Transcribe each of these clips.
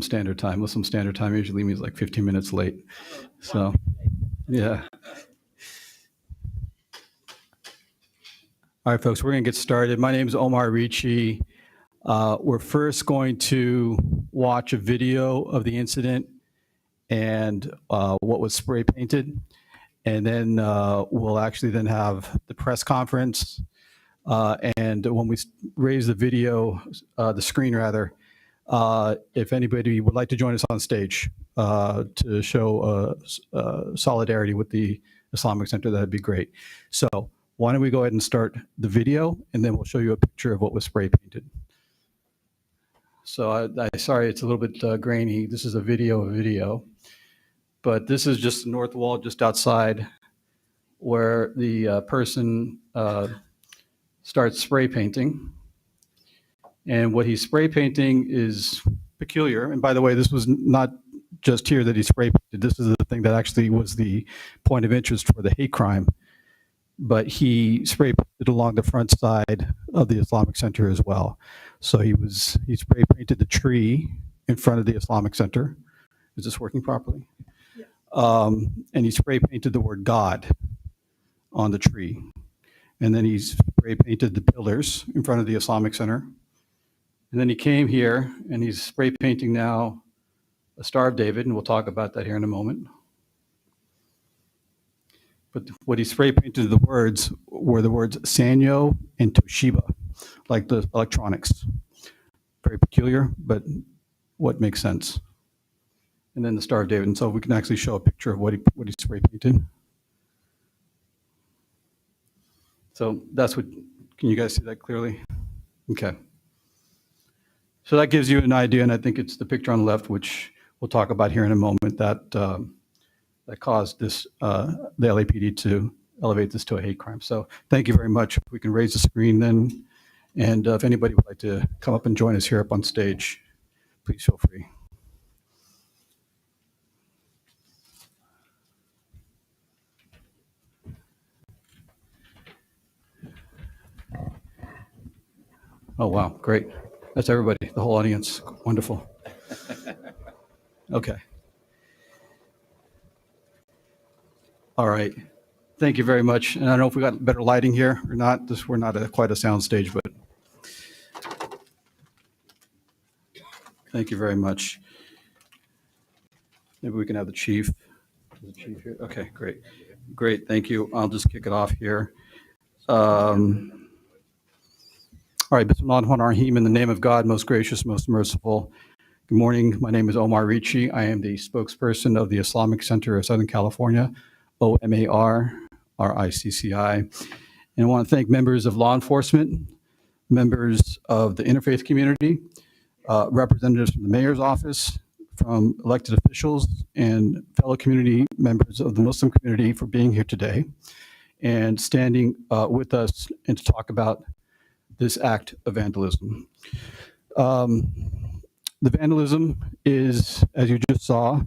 Standard Time. Muslim Standard Time usually means like 15 minutes late. So, yeah. All right, folks, we're going to get started. My name is Omar Ricci. We're first going to watch a video of the incident and what was spray painted. And then we'll actually then have the press conference. And when we raise the video, the screen rather, if anybody would like to join us on stage to show solidarity with the Islamic Center, that'd be great. So why don't we go ahead and start the video, and then we'll show you a picture of what was spray painted. So sorry, it's a little bit grainy. This is a video, but this is just the north wall just outside where the person starts spray painting. And what he's spray painting is peculiar. And by the way, this was not just here that he spray painted. This is the thing that actually was the point of interest for the hate crime. But he spray painted along the front side of the Islamic Center as well. So he spray painted the tree in front of the Islamic Center. Is this working properly? Yeah. And he spray painted the word God on the tree. And then he spray painted the pillars in front of the Islamic Center. And then he came here and he's spray painting now a Star of David, and we'll talk about that here in a moment. But what he spray painted the words were the words Sanyo and Toshiba, like the electronics. Very peculiar, but what makes sense. And then the Star of David. And so we can actually show a picture of what he spray painted. So that's what, can you guys see that clearly? Okay. So that gives you an idea, and I think it's the picture on the left, which we'll talk about here in a moment, that caused this, the LAPD to elevate this to a hate crime. So thank you very much. If we can raise the screen then, and if anybody would like to come up and join us here up on stage, please feel free. Oh, wow, great. That's everybody, the whole audience. Wonderful. Okay. All right. Thank you very much. And I don't know if we got better lighting here or not. We're not quite a sound stage, but thank you very much. Maybe we can have the chief. Is the chief here? Okay, great. Great, thank you. I'll just kick it off here. All right, Bismillah ar-Rahman ar-Rahim, in the name of God, most gracious, most merciful. Good morning. My name is Omar Ricci. I am the spokesperson of the Islamic Center of Southern California, OMAR-RICCI. And I want to thank members of law enforcement, members of the interfaith community, representatives from the mayor's office, from elected officials, and fellow community members of the Muslim community for being here today and standing with us and to talk about this act of vandalism. The vandalism is, as you just saw,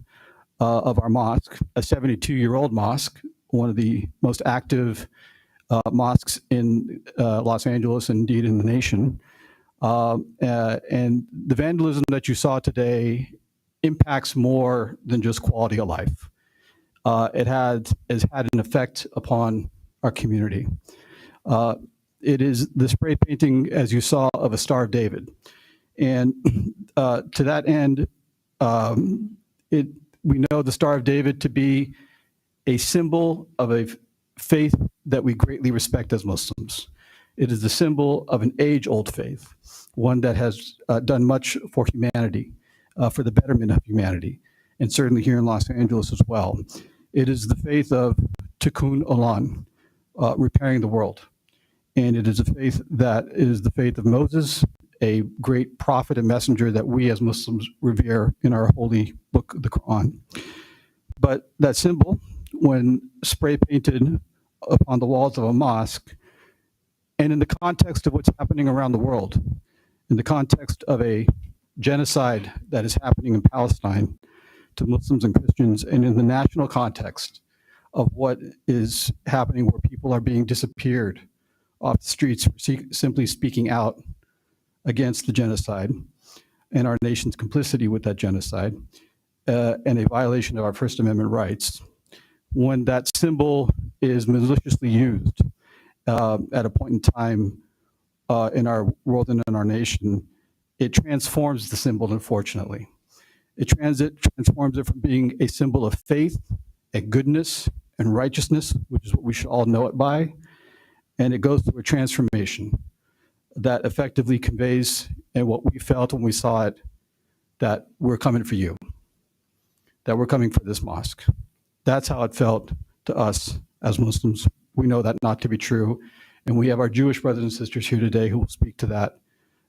of our mosque, a 72-year-old mosque, one of the most active mosques in Los Angeles, and indeed in the nation. And the vandalism that you saw today impacts more than just quality of life. It has had an effect upon our community. It is the spray painting, as you saw, of a Star of David. And to that end, we know the Star of David to be a symbol of a faith that we greatly respect as Muslims. It is the symbol of an age-old faith, one that has done much for humanity, for the betterment of humanity, and certainly here in Los Angeles as well. It is the faith of Tikkun Olam, repairing the world. And it is a faith that is the faith of Moses, a great prophet and messenger that we as Muslims revere in our holy book, the Quran. But that symbol, when spray painted upon the walls of a mosque, and in the context of what's happening around the world, in the context of a genocide that is happening in Palestine to Muslims and Christians, and in the national context of what is happening where people are being disappeared off the streets for simply speaking out against the genocide, and our nation's complicity with that genocide, and a violation of our First Amendment rights, when that symbol is maliciously used at a point in time in our world and in our nation, it transforms the symbol, unfortunately. It transforms it from being a symbol of faith and goodness and righteousness, which is what we should all know it by, and it goes through a transformation that effectively conveys, and what we felt when we saw it, that we're coming for you, that we're coming for this mosque. That's how it felt to us as Muslims. We know that not to be true, and we have our Jewish brothers and sisters here today who will speak to that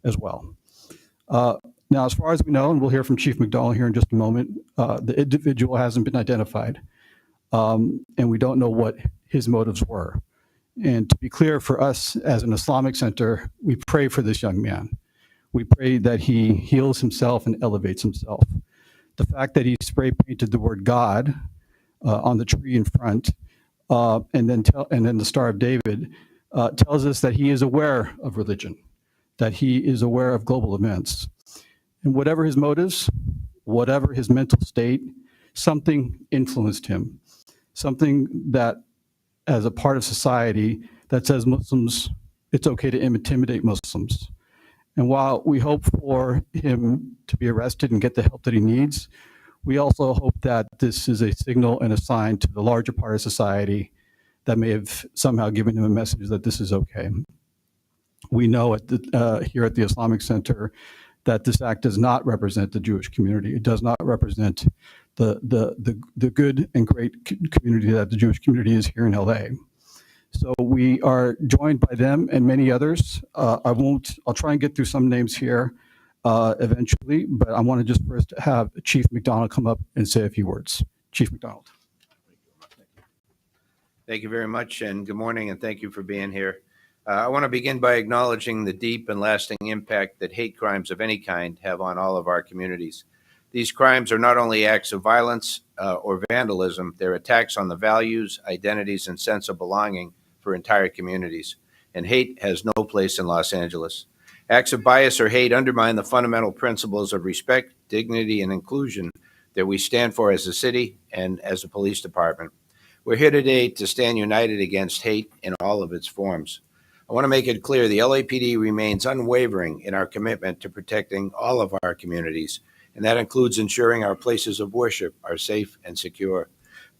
as well. Now, as far as we know, and we'll hear from Chief McDonald here in just a moment, the individual hasn't been identified, and we don't know what his motives were. And to be clear, for us as an Islamic center, we pray for this young man. We pray that he heals himself and elevates himself. The fact that he spray painted the word God on the tree in front, and then the Star of David, tells us that he is aware of religion, that he is aware of global events. And whatever his motives, whatever his mental state, something influenced him, something that, as a part of society, that says Muslims, it's okay to intimidate Muslims. And while we hope for him to be arrested and get the help that he needs, we also hope that this is a signal and a sign to the larger part of society that may have somehow given him a message that this is okay. We know here at the Islamic Center that this act does not represent the Jewish community. It does not represent the good and great community that the Jewish community is here in LA. So we are joined by them and many others. I'll try and get through some names here eventually, but I want to just first have Chief McDonald come up and say a few words. Chief McDonald. Thank you very much, and good morning, and thank you for being here. I want to begin by acknowledging the deep and lasting impact that hate crimes of any kind have on all of our communities. These crimes are not only acts of violence or vandalism, they're attacks on the values, identities, and sense of belonging for entire communities. And hate has no place in Los Angeles. Acts of bias or hate undermine the fundamental principles of respect, dignity, and inclusion that we stand for as a city and as a police department. We're here today to stand united against hate in all of its forms. I want to make it clear the LAPD remains unwavering in our commitment to protecting all of our communities, and that includes ensuring our places of worship are safe and secure.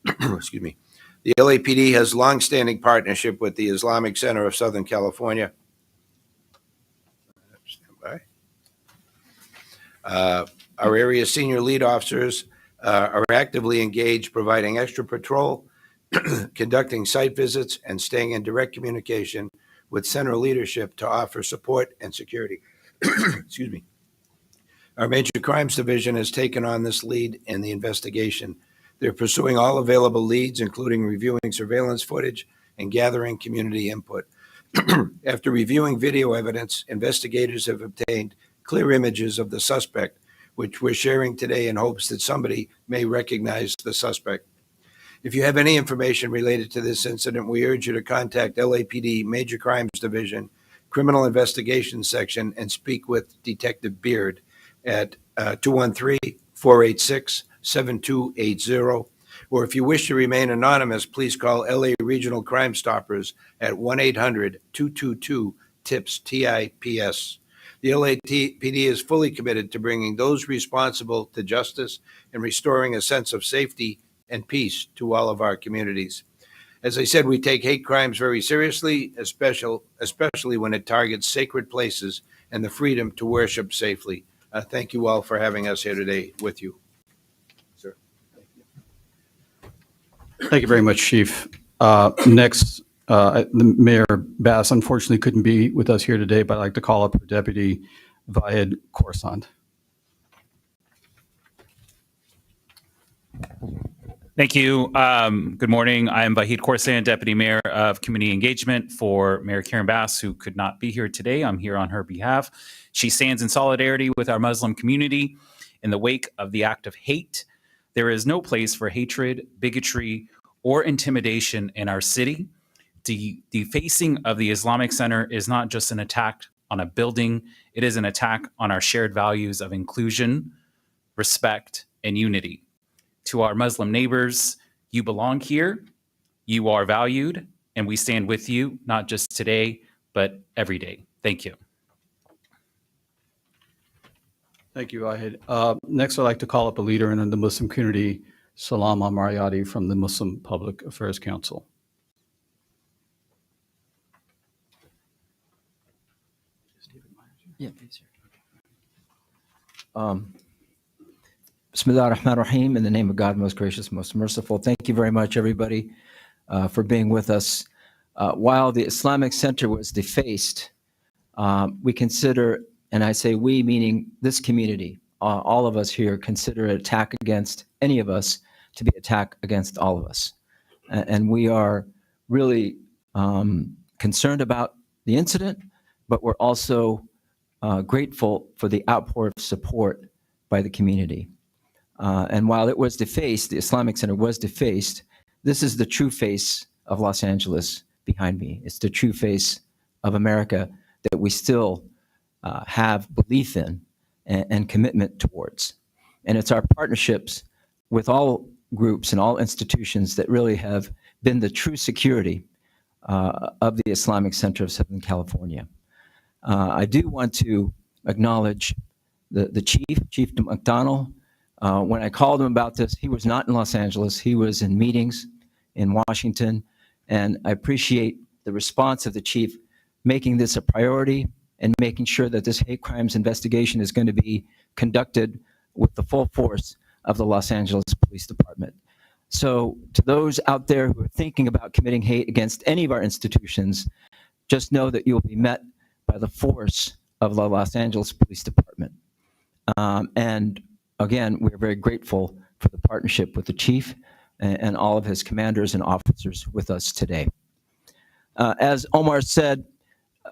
Excuse me. The LAPD has longstanding partnership with the Islamic Center of Southern California. Our area senior lead officers are actively engaged, providing extra patrol, conducting site visits, and staying in direct communication with center leadership to offer support and security. Excuse me. Our Major Crimes Division has taken on this lead in the investigation. They're pursuing all available leads, including reviewing surveillance footage and gathering community input. After reviewing video evidence, investigators have obtained clear images of the suspect, which we're sharing today in hopes that somebody may recognize the suspect. If you have any information related to this incident, we urge you to contact LAPD Major Crimes Division, Criminal Investigations Section, and speak with Detective Beard at 213-486-7280. Or if you wish to remain anonymous, please call LA Regional Crime Stoppers at 1-800-222-TIPS, TIPS. The LAPD is fully committed to bringing those responsible to justice and restoring a sense of safety and peace to all of our communities. As I said, we take hate crimes very seriously, especially when it targets sacred places and the freedom to worship safely. Thank you all for having us here today with you. Sir. Thank you very much, Chief. Next, the Mayor Bass unfortunately couldn't be with us here today, but I'd like to call up her deputy, Vahid Khorsand. Thank you. Good morning. I am Vahid Khorsand, Deputy Mayor of Community Engagement for Mayor Karen Bass, who could not be here today. I'm here on her behalf. She stands in solidarity with our Muslim community in the wake of the act of hate. There is no place for hatred, bigotry, or intimidation in our city. The defacing of the Islamic Center is not just an attack on a building. It is an attack on our shared values of inclusion, respect, and unity. To our Muslim neighbors, you belong here, you are valued, and we stand with you, not just today, but every day. Thank you. Thank you, Wahid. Next, I'd like to call up a leader in the Muslim community, Salam Al-Marayati from the Muslim Public Affairs Council. Yeah, please, sir. Bismillah ar-Rahman ar-Rahim, in the name of God, most gracious, most merciful. Thank you very much, everybody, for being with us. While the Islamic Center was defaced, we consider, and I say we, meaning this community, all of us here, consider an attack against any of us to be an attack against all of us. And we are really concerned about the incident, but we're also grateful for the outpour of support by the community. And while it was defaced, the Islamic Center was defaced, this is the true face of Los Angeles behind me. It's the true face of America that we still have belief in and commitment towards. And it's our partnerships with all groups and all institutions that really have been the true security of the Islamic Center of Southern California. I do want to acknowledge the Chief McDonald. When I called him about this, he was not in Los Angeles. He was in meetings in Washington. And I appreciate the response of the chief making this a priority and making sure that this hate crimes investigation is going to be conducted with the full force of the Los Angeles Police Department. So to those out there who are thinking about committing hate against any of our institutions, just know that you'll be met by the force of the Los Angeles Police Department. And again, we're very grateful for the partnership with the chief and all of his commanders and officers with us today. As Omar said,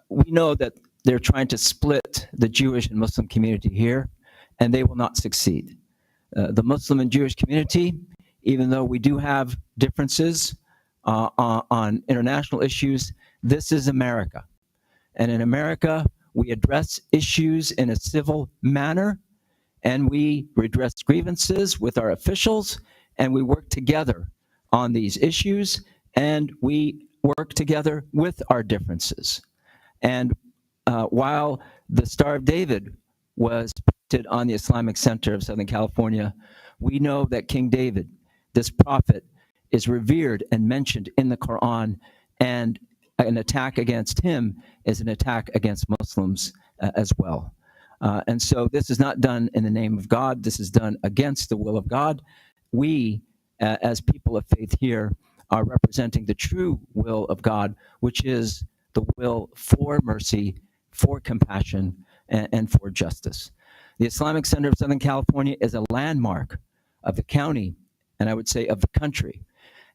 we know that they're trying to split the Jewish and Muslim community here, and they will not succeed. The Muslim and Jewish community, even though we do have differences on international issues, this is America. And in America, we address issues in a civil manner, and we redress grievances with our officials, and we work together on these issues, and we work together with our differences. And while the Star of David was painted on the Islamic Center of Southern California, we know that King David, this prophet, is revered and mentioned in the Quran, and an attack against him is an attack against Muslims as well. And so this is not done in the name of God. This is done against the will of God. We, as people of faith here, are representing the true will of God, which is the will for mercy, for compassion, and for justice. The Islamic Center of Southern California is a landmark of the county, and I would say of the country.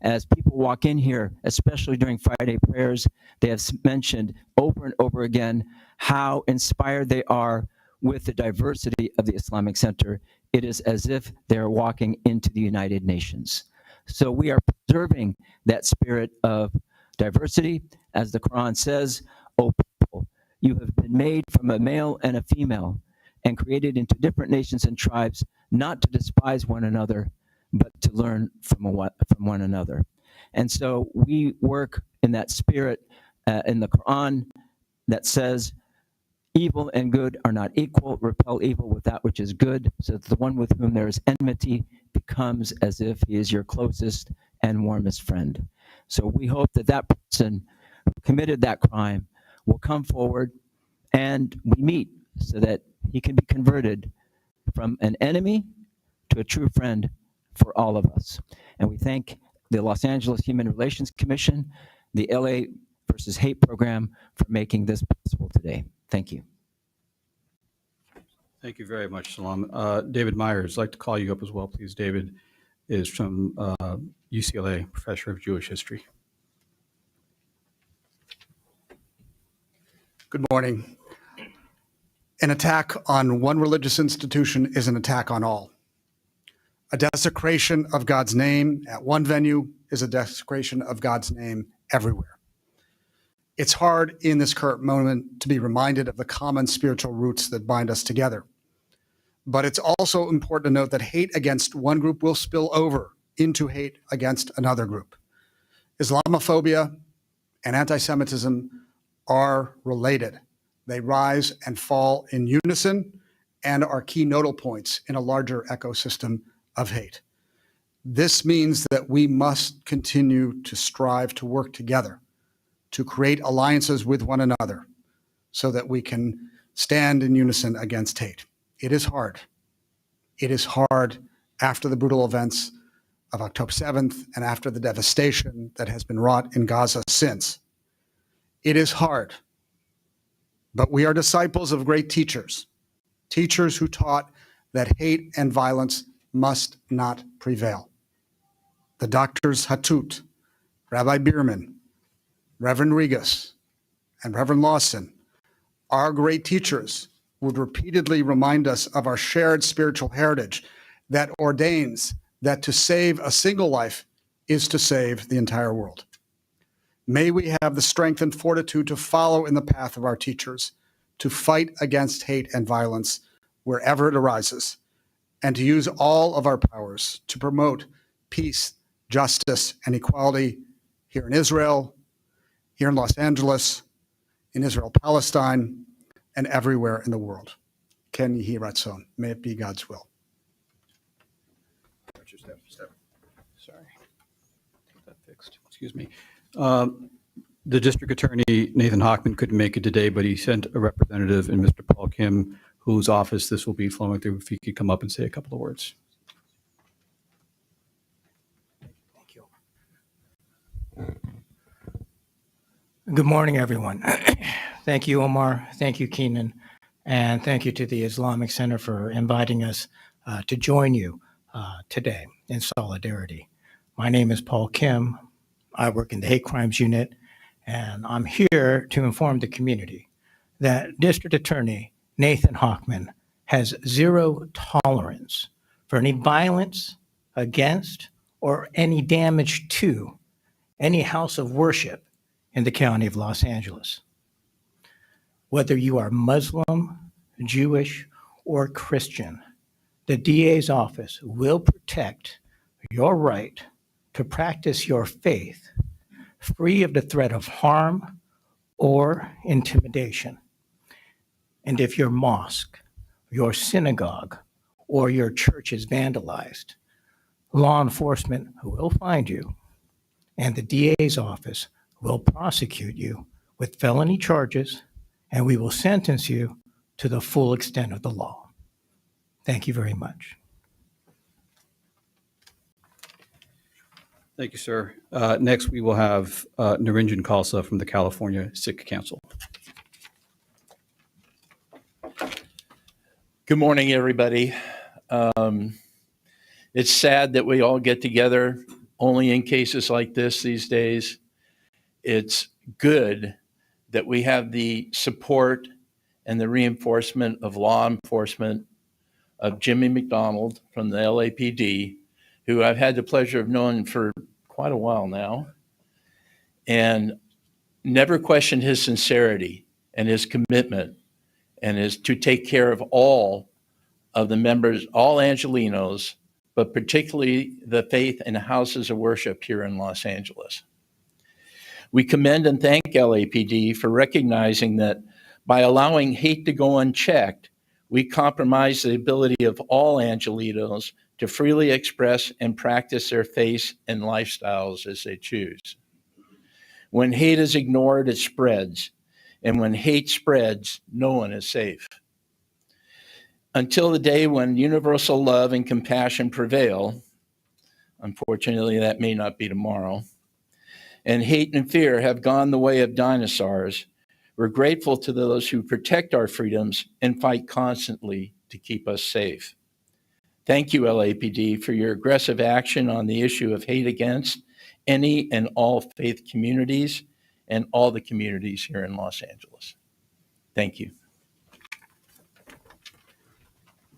As people walk in here, especially during Friday prayers, they have mentioned over and over again how inspired they are with the diversity of the Islamic Center. It is as if they're walking into the United Nations. So we are preserving that spirit of diversity. As the Quran says, "O people, you have been made from a male and a female and created into different nations and tribes, not to despise one another, but to learn from one another." And so we work in that spirit in the Quran that says, "Evil and good are not equal. Repel evil with that which is good, so that the one with whom there is enmity becomes as if he is your closest and warmest friend." So we hope that that person who committed that crime will come forward and we meet so that he can be converted from an enemy to a true friend for all of us. And we thank the Los Angeles Human Relations Commission, the LA versus Hate program for making this possible today. Thank you. Thank you very much, Salam. David Myers, I'd like to call you up as well, please. David is from UCLA, professor of Jewish history. Good morning. An attack on one religious institution is an attack on all. A desecration of God's name at one venue is a desecration of God's name everywhere. It's hard in this current moment to be reminded of the common spiritual roots that bind us together. But it's also important to note that hate against one group will spill over into hate against another group. Islamophobia and anti-Semitism are related. They rise and fall in unison and are key nodal points in a larger ecosystem of hate. This means that we must continue to strive to work together, to create alliances with one another so that we can stand in unison against hate. It is hard. It is hard after the brutal events of October 7th and after the devastation that has been wrought in Gaza since. It is hard, but we are disciples of great teachers, teachers who taught that hate and violence must not prevail. The doctors Hatut, Rabbi Bierman, Reverend Regas, and Reverend Lawson, our great teachers, would repeatedly remind us of our shared spiritual heritage that ordains that to save a single life is to save the entire world. May we have the strength and fortitude to follow in the path of our teachers, to fight against hate and violence wherever it arises, and to use all of our powers to promote peace, justice, and equality here in Israel, here in Los Angeles, in Israel, Palestine, and everywhere in the world. Ken Yehi Ratzon. May it be God's will. Sorry. Get that fixed. Excuse me. The district attorney, Nathan Hochman, couldn't make it today, but he sent a representative in Mr. Paul Kim, whose office this will be flowing through, if he could come up and say a couple of words. Thank you. Good morning, everyone. Thank you, Omar. Thank you, Keenan. And thank you to the Islamic Center for inviting us to join you today in solidarity. My name is Paul Kim. I work in the Hate Crimes Unit, and I'm here to inform the community that District Attorney Nathan Hochman has zero tolerance for any violence against or any damage to any house of worship in the county of Los Angeles. Whether you are Muslim, Jewish, or Christian, the DA's office will protect your right to practice your faith free of the threat of harm or intimidation. And if your mosque, your synagogue, or your church is vandalized, law enforcement will find you, and the DA's office will prosecute you with felony charges, and we will sentence you to the full extent of the law. Thank you very much. Thank you, sir. Next, we will have Narinjan Khalsa from the California Sikh Council. Good morning, everybody. It's sad that we all get together only in cases like this these days. It's good that we have the support and the reinforcement of law enforcement, of Jimmy McDonald from the LAPD, who I've had the pleasure of knowing for quite a while now, and never questioned his sincerity and his commitment and is to take care of all of the members, all Angelenos, but particularly the faith and houses of worship here in Los Angeles. We commend and thank LAPD for recognizing that by allowing hate to go unchecked, we compromise the ability of all Angelenos to freely express and practice their faith and lifestyles as they choose. When hate is ignored, it spreads. And when hate spreads, no one is safe. Until the day when universal love and compassion prevail, unfortunately, that may not be tomorrow, and hate and fear have gone the way of dinosaurs, we're grateful to those who protect our freedoms and fight constantly to keep us safe. Thank you, LAPD, for your aggressive action on the issue of hate against any and all faith communities and all the communities here in Los Angeles. Thank you.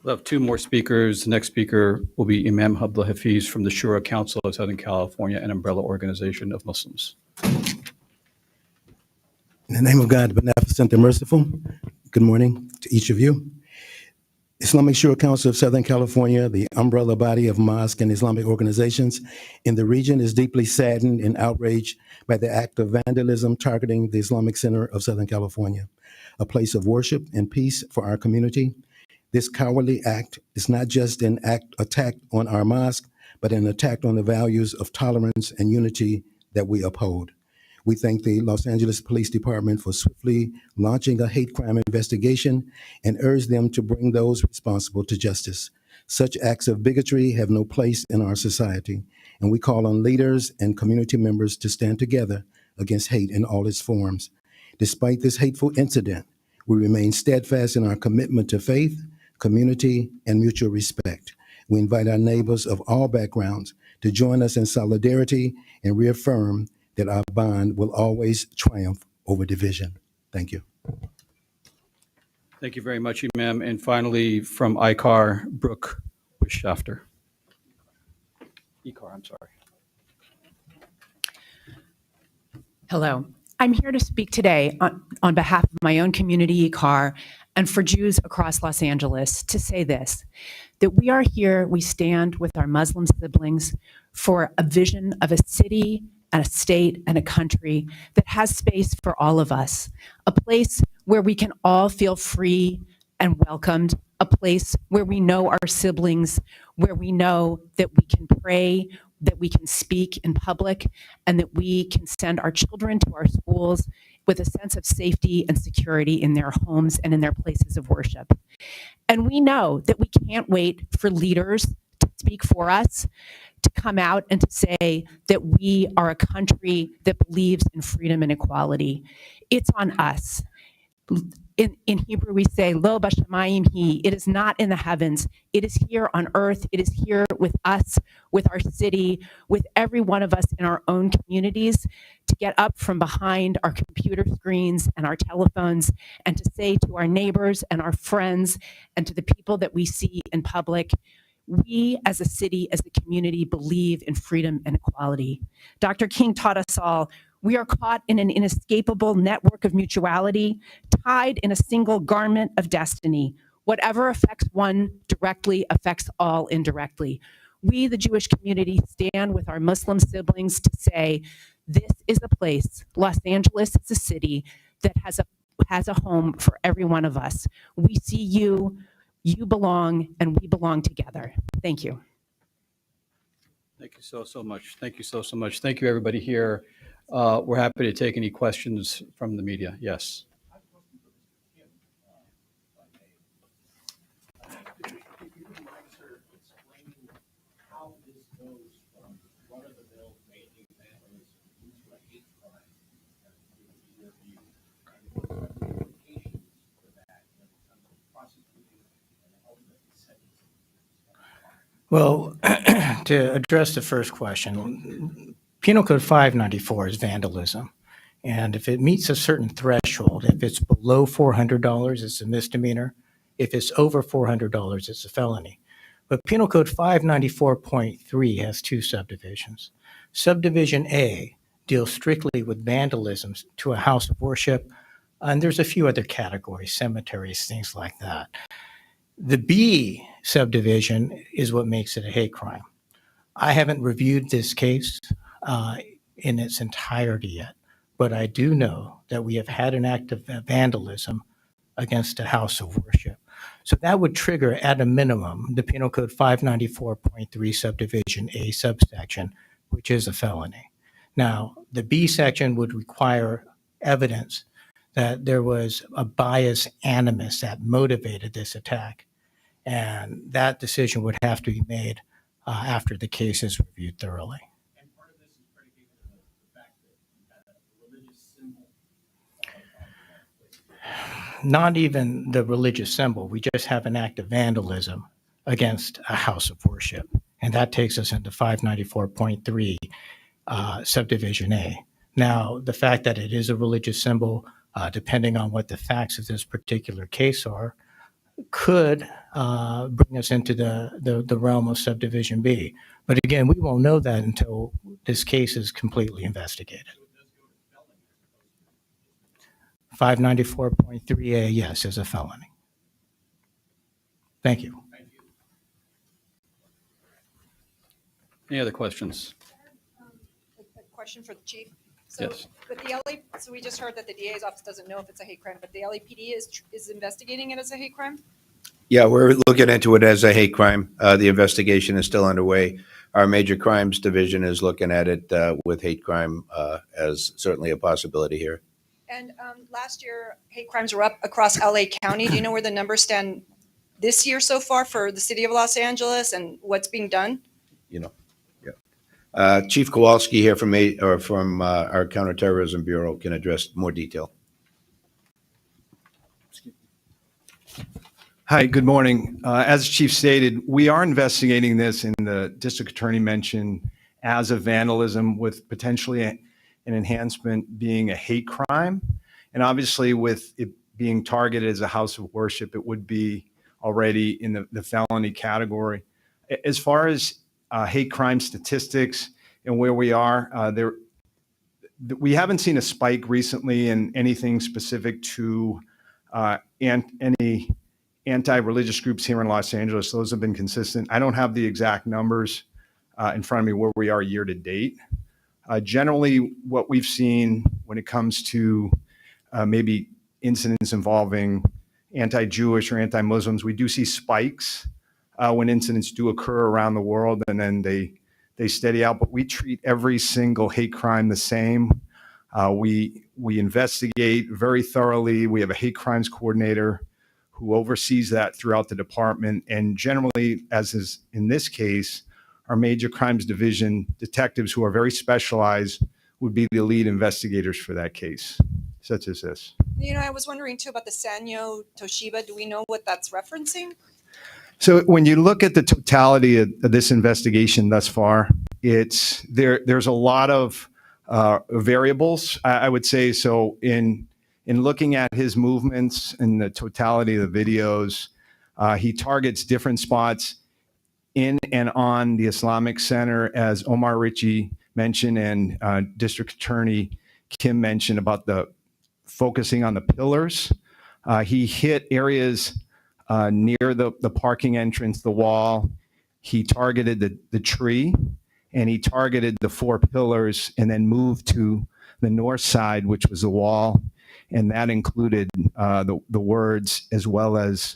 We'll have two more speakers. The next speaker will be Imam Abdullah Hafiz from the Shura Council of Southern California, an umbrella organization of Muslims. In the name of God, beneficent and merciful, good morning to each of you. Islamic Shura Council of Southern California, the umbrella body of mosque and Islamic organizations in the region, is deeply saddened and outraged by the act of vandalism targeting the Islamic Center of Southern California, a place of worship and peace for our community. This cowardly act is not just an attack on our mosque, but an attack on the values of tolerance and unity that we uphold. We thank the Los Angeles Police Department for swiftly launching a hate crime investigation and urge them to bring those responsible to justice. Such acts of bigotry have no place in our society, and we call on leaders and community members to stand together against hate in all its forms. Despite this hateful incident, we remain steadfast in our commitment to faith, community, and mutual respect. We invite our neighbors of all backgrounds to join us in solidarity and reaffirm that our bond will always triumph over division. Thank you. Thank you very much, Imam. And finally, from ICAR, Brooke Wischafter. ICAR, I'm sorry. Hello. I'm here to speak today on behalf of my own community, ICAR, and for Jews across Los Angeles to say this, that we are here, we stand with our Muslim siblings for a vision of a city and a state and a country that has space for all of us, a place where we can all feel free and welcomed, a place where we know our siblings, where we know that we can pray, that we can speak in public, and that we can send our children to our schools with a sense of safety and security in their homes and in their places of worship. And we know that we can't wait for leaders to speak for us, to come out and to say that we are a country that believes in freedom and equality. It's on us. In Hebrew, we say, Lo b'shamayim hi. It is not in the heavens. It is here on earth. It is here with us, with our city, with every one of us in our own communities to get up from behind our computer screens and our telephones and to say to our neighbors and our friends and to the people that we see in public, we as a city, as a community, believe in freedom and equality. Dr. King taught us all, we are caught in an inescapable network of mutuality, tied in a single garment of destiny. Whatever affects one directly affects all indirectly. We, the Jewish community, stand with our Muslim siblings to say, this is a place, Los Angeles is a city that has a home for every one of us. We see you, you belong, and we belong together. Thank you. Thank you so much. Thank you so much. Thank you, everybody here. We're happy to take any questions from the media. Yes. Well, to address the first question, Penal Code 594 is vandalism. And if it meets a certain threshold, if it's below $400, it's a misdemeanor. If it's over $400, it's a felony. But Penal Code 594.3 has two subdivisions. Subdivision A deals strictly with vandalism to a house of worship, and there's a few other categories, cemeteries, things like that. The B subdivision is what makes it a hate crime. I haven't reviewed this case in its entirety yet, but I do know that we have had an act of vandalism against a house of worship. So that would trigger, at a minimum, the Penal Code 594.3 subdivision A subsection, which is a felony. Now, the B section would require evidence that there was a bias animus that motivated this attack. And that decision would have to be made after the case is reviewed thoroughly. And part of this is predicated on the fact that the religious symbol. Not even the religious symbol. We just have an act of vandalism against a house of worship. And that takes us into 594.3 subdivision A. Now, the fact that it is a religious symbol, depending on what the facts of this particular case are, could bring us into the realm of subdivision B. But again, we won't know that until this case is completely investigated. 594.3A, yes, is a felony. Thank you. Any other questions? A question for the chief. So Yes. with the so we just heard that the DA's office doesn't know if it's a hate crime, but the LAPD is investigating it as a hate crime? Yeah, we're looking into it as a hate crime. The investigation is still underway. Our Major Crimes Division is looking at it with hate crime as certainly a possibility here. And last year, hate crimes were up across LA County. Do you know where the numbers stand this year so far for the city of Los Angeles and what's being done? You know, yeah. Chief Kowalski here from our Counterterrorism Bureau can address more detail. Hi, good morning. As Chief stated, we are investigating this, and the district attorney mentioned as a vandalism with potentially an enhancement being a hate crime. And obviously with it being targeted as a house of worship, it would be already in the felony category. As far as hate crime statistics and where we are, we haven't seen a spike recently in anything specific to any anti-religious groups here in Los Angeles. Those have been consistent. I don't have the exact numbers in front of me where we are year to date. Generally, what we've seen when it comes to maybe incidents involving anti-Jewish or anti-Muslims, we do see spikes when incidents do occur around the world, and then they steady out. But we treat every single hate crime the same. We investigate very thoroughly. We have a hate crimes coordinator who oversees that throughout the department. And generally, as is in this case, our Major Crimes Division detectives who are very specialized would be the lead investigators for that case, such as this. You know, I was wondering too about the Sanyo Toshiba. Do we know what that's referencing? So when you look at the totality of this investigation thus far, there's a lot of variables, I would say. So in looking at his movements and the totality of the videos, he targets different spots in and on the Islamic Center, as Omar Ritchie mentioned and District Attorney Kim mentioned about the focusing on the pillars. He hit areas near the parking entrance, the wall. He targeted the tree, and he targeted the 4 pillars and then moved to the north side, which was the wall. And that included the words as well as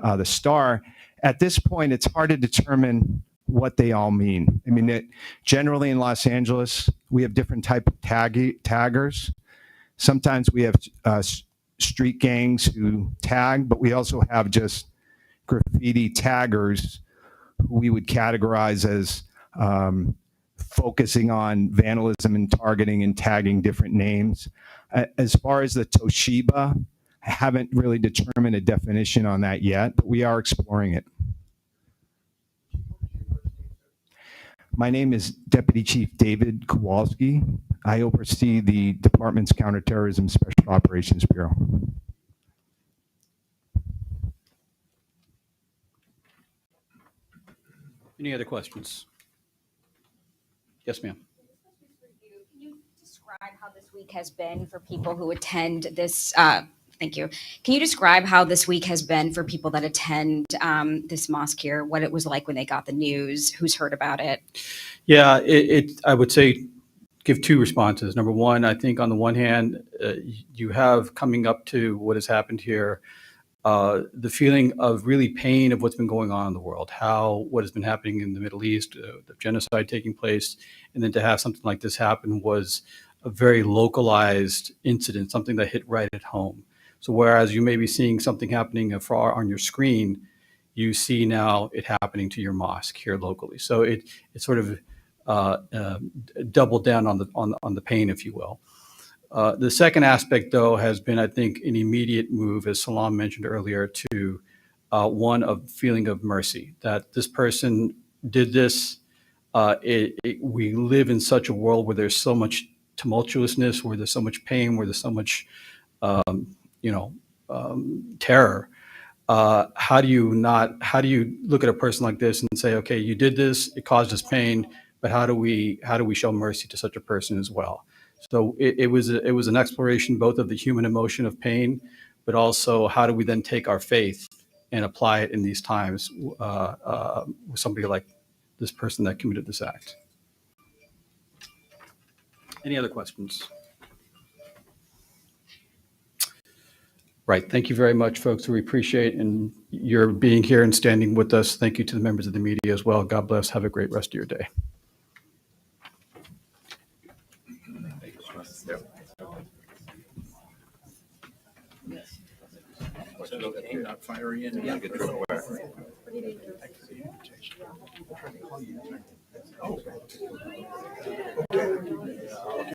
the star. At this point, it's hard to determine what they all mean. I mean, generally in Los Angeles, we have different type of taggers. Sometimes we have street gangs who tag, but we also have just graffiti taggers who we would categorize as focusing on vandalism and targeting and tagging different names. As far as the Toshiba, I haven't really determined a definition on that yet, but we are exploring it. My name is Deputy Chief David Kowalski. I oversee the department's Counterterrorism Special Operations Bureau. Any other questions? Yes, ma'am. Can you describe how this week has been for people who attend this? Thank you. Can you describe how this week has been for people that attend this mosque here? What it was like when they got the news? Who's heard about it? Yeah, I would say give 2 responses. Number one, I think on the one hand, you have coming up to what has happened here, the feeling of really pain of what's been going on in the world, what has been happening in the Middle East, the genocide taking place, and then to have something like this happen was a very localized incident, something that hit right at home. So whereas you may be seeing something happening afar on your screen, you see now it happening to your mosque here locally. So it sort of doubled down on the pain, if you will. The second aspect, though, has been, I think, an immediate move, as Salam mentioned earlier, to one of feeling of mercy, that this person did this. We live in such a world where there's so much tumultuousness, where there's so much pain, where there's so much terror. How do you look at a person like this and say, okay, you did this, it caused us pain, but how do we show mercy to such a person as well? So it was an exploration both of the human emotion of pain, but also how do we then take our faith and apply it in these times with somebody like this person that committed this act. Any other questions? Right. Thank you very much, folks. We appreciate and your being here and standing with us. Thank you to the members of the media as well. God bless. Have a great rest of your day. Not firing in.